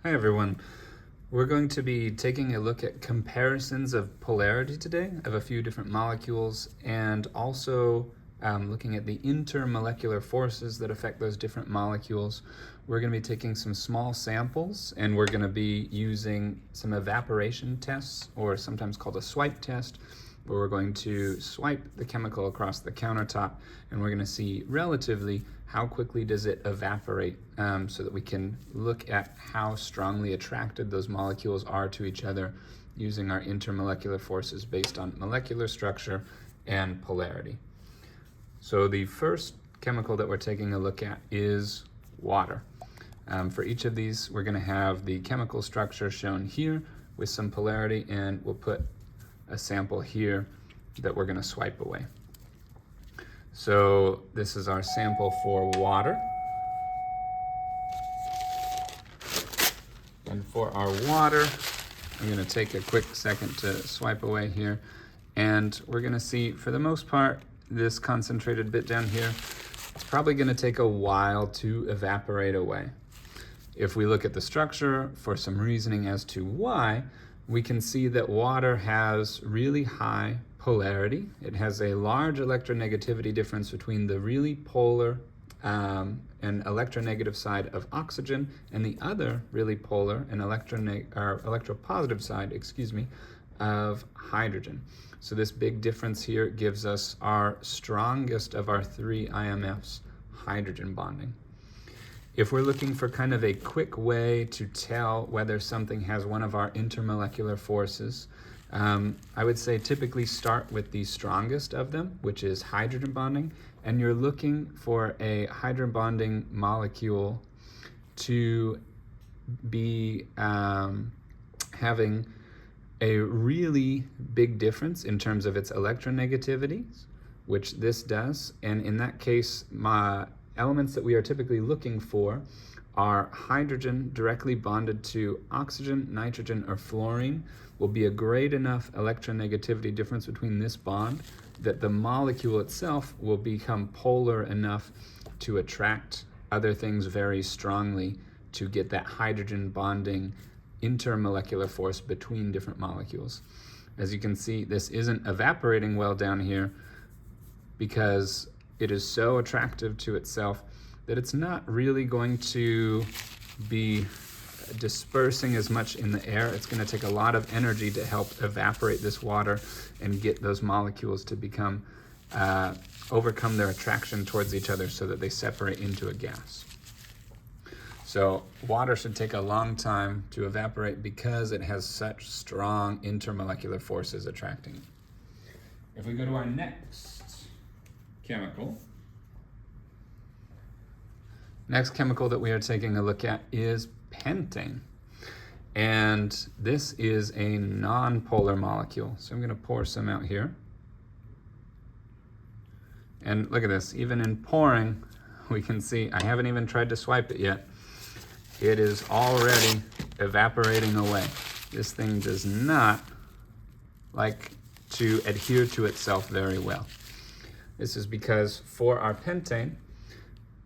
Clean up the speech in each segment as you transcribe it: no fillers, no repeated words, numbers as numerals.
Hi everyone. We're going to be taking a look at comparisons of polarity today of a few different molecules, and also looking at the intermolecular forces that affect those different molecules. We're going to be taking some small samples, and we're going to be using some evaporation tests, or sometimes called a swipe test, where we're going to swipe the chemical across the countertop, and we're going to see relatively how quickly does it evaporate, so that we can look at how strongly attracted those molecules are to each other using our intermolecular forces based on molecular structure and polarity. So the first chemical that we're taking a look at is water. For each of these, we're going to have the chemical structure shown here with some polarity, and we'll put a sample here that we're going to swipe away. So this is our sample for water. And for our water, I'm going to take a quick second to swipe away here. And we're going to see, for the most part, this concentrated bit down here, it's probably going to take a while to evaporate away. If we look at the structure for some reasoning as to why, we can see that water has really high polarity. It has a large electronegativity difference between the really polar and electronegative side of oxygen and the other really polar and electropositive side, of hydrogen. So this big difference here gives us our strongest of our three IMFs, hydrogen bonding. If we're looking for kind of a quick way to tell whether something has one of our intermolecular forces, I would say typically start with the strongest of them, which is hydrogen bonding, and you're looking for a hydrogen bonding molecule to be having a really big difference in terms of its electronegativity, which this does, and in that case, elements that we are typically looking for are hydrogen directly bonded to oxygen, nitrogen, or fluorine will be a great enough electronegativity difference between this bond that the molecule itself will become polar enough to attract other things very strongly to get that hydrogen bonding intermolecular force between different molecules. As you can see, this isn't evaporating well down here because it is so attractive to itself that it's not really going to be dispersing as much in the air. It's going to take a lot of energy to help evaporate this water and get those molecules to become overcome their attraction towards each other so that they separate into a gas. So water should take a long time to evaporate because it has such strong intermolecular forces attracting it. If we go to our next chemical. Next chemical that we are taking a look at is pentane. And this is a non-polar molecule. So I'm going to pour some out here. And look at this. Even in pouring, we can see, I haven't even tried to swipe it yet. It is already evaporating away. This thing does not like to adhere to itself very well. This is because for our pentane,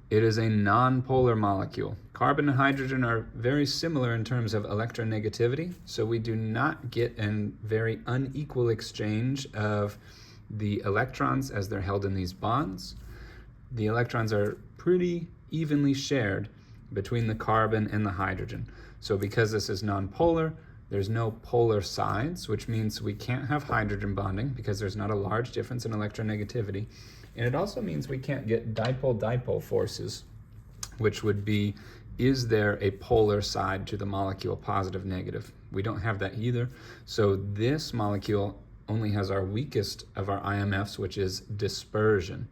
it is a non-polar molecule. Carbon and hydrogen are very similar in terms of electronegativity, so we do not get a very unequal exchange of the electrons as they're held in these bonds. The electrons are pretty evenly shared between the carbon and the hydrogen. So because this is non-polar, there's no polar sides, which means we can't have hydrogen bonding because there's not a large difference in electronegativity. And it also means we can't get dipole-dipole forces, which would be, is there a polar side to the molecule, positive, negative? We don't have that either. So this molecule only has our weakest of our IMFs, which is dispersion,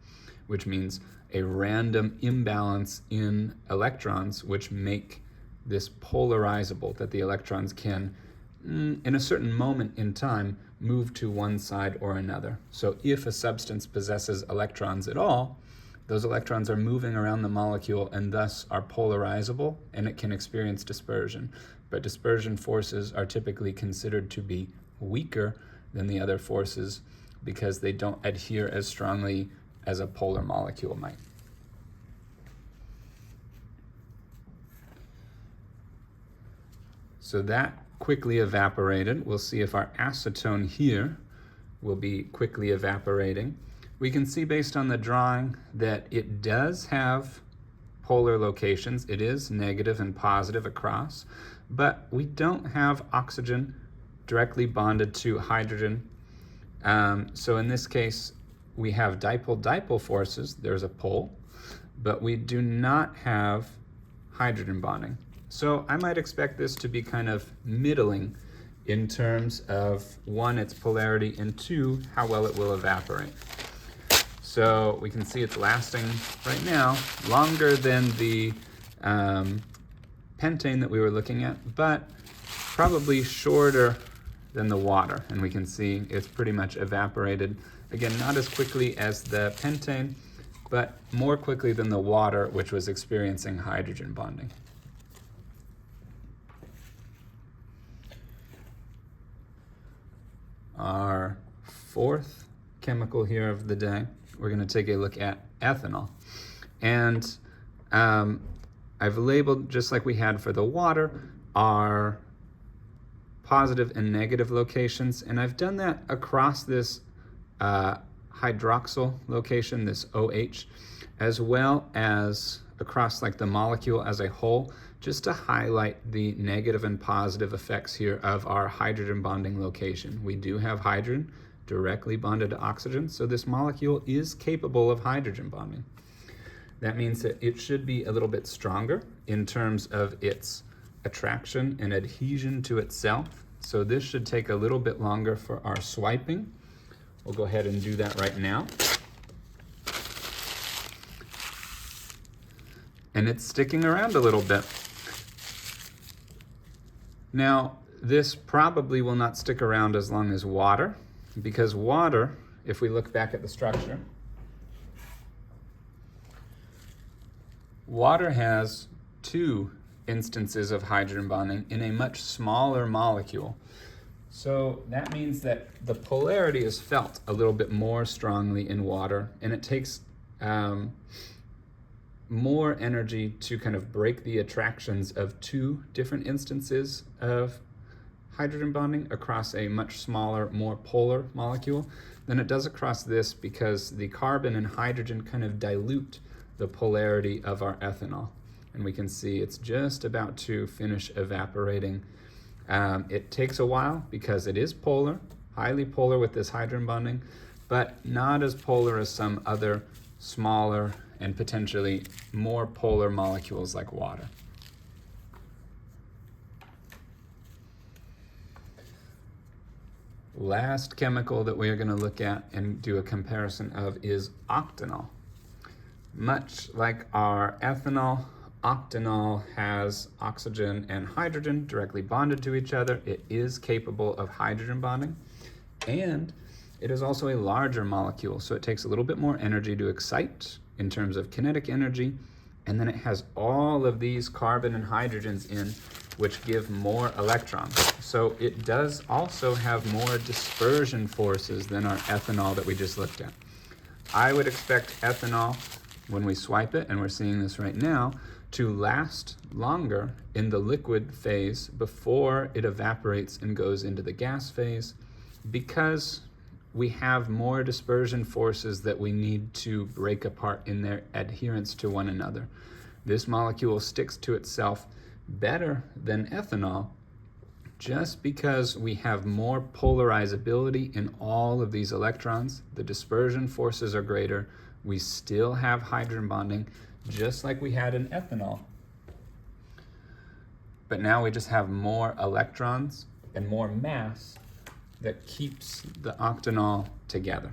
which means a random imbalance in electrons, which make this polarizable, that the electrons can, in a certain moment in time, move to one side or another. So if a substance possesses electrons at all, those electrons are moving around the molecule and thus are polarizable, and it can experience dispersion. But dispersion forces are typically considered to be weaker than the other forces because they don't adhere as strongly as a polar molecule might. So that quickly evaporated. We'll see if our acetone here will be quickly evaporating. We can see based on the drawing that it does have polar locations. It is negative and positive across, but we don't have oxygen directly bonded to hydrogen. So in this case, we have dipole-dipole forces. There's a pole, but we do not have hydrogen bonding. So I might expect this to be kind of middling in terms of, one, its polarity, and two, how well it will evaporate. So we can see it's lasting right now longer than the pentane that we were looking at, but probably shorter than the water. And we can see it's pretty much evaporated. Again, not as quickly as the pentane, but more quickly than the water, which was experiencing hydrogen bonding. Our fourth chemical here of the day, we're going to take a look at ethanol. And I've labeled, just like we had for the water, our positive and negative locations. And I've done that across this hydroxyl location, this OH, as well as across like the molecule as a whole, just to highlight the negative and positive effects here of our hydrogen bonding location. We do have hydrogen directly bonded to oxygen, so this molecule is capable of hydrogen bonding. That means that it should be a little bit stronger in terms of its attraction and adhesion to itself. So this should take a little bit longer for our swiping. We'll go ahead and do that right now. And it's sticking around a little bit. Now, this probably will not stick around as long as water, because water, if we look back at the structure, water has 2 instances of hydrogen bonding in a much smaller molecule. So that means that the polarity is felt a little bit more strongly in water, and it takes more energy to kind of break the attractions of 2 different instances of hydrogen bonding across a much smaller, more polar molecule than it does across this, because the carbon and hydrogen kind of dilute the polarity of our ethanol. And we can see it's just about to finish evaporating. It takes a while because it is polar, highly polar with this hydrogen bonding, but not as polar as some other smaller and potentially more polar molecules like water. Last chemical that we are going to look at and do a comparison of is octanol. Much like our ethanol, octanol has oxygen and hydrogen directly bonded to each other. It is capable of hydrogen bonding, and it is also a larger molecule, so it takes a little bit more energy to excite in terms of kinetic energy, and then it has all of these carbon and hydrogens in, which give more electrons. So it does also have more dispersion forces than our ethanol that we just looked at. I would expect ethanol, when we swipe it, and we're seeing this right now, to last longer in the liquid phase before it evaporates and goes into the gas phase, because we have more dispersion forces that we need to break apart in their adherence to one another. This molecule sticks to itself better than ethanol just because we have more polarizability in all of these electrons. The dispersion forces are greater. We still have hydrogen bonding just like we had in ethanol. But now we just have more electrons and more mass that keeps the octanol together.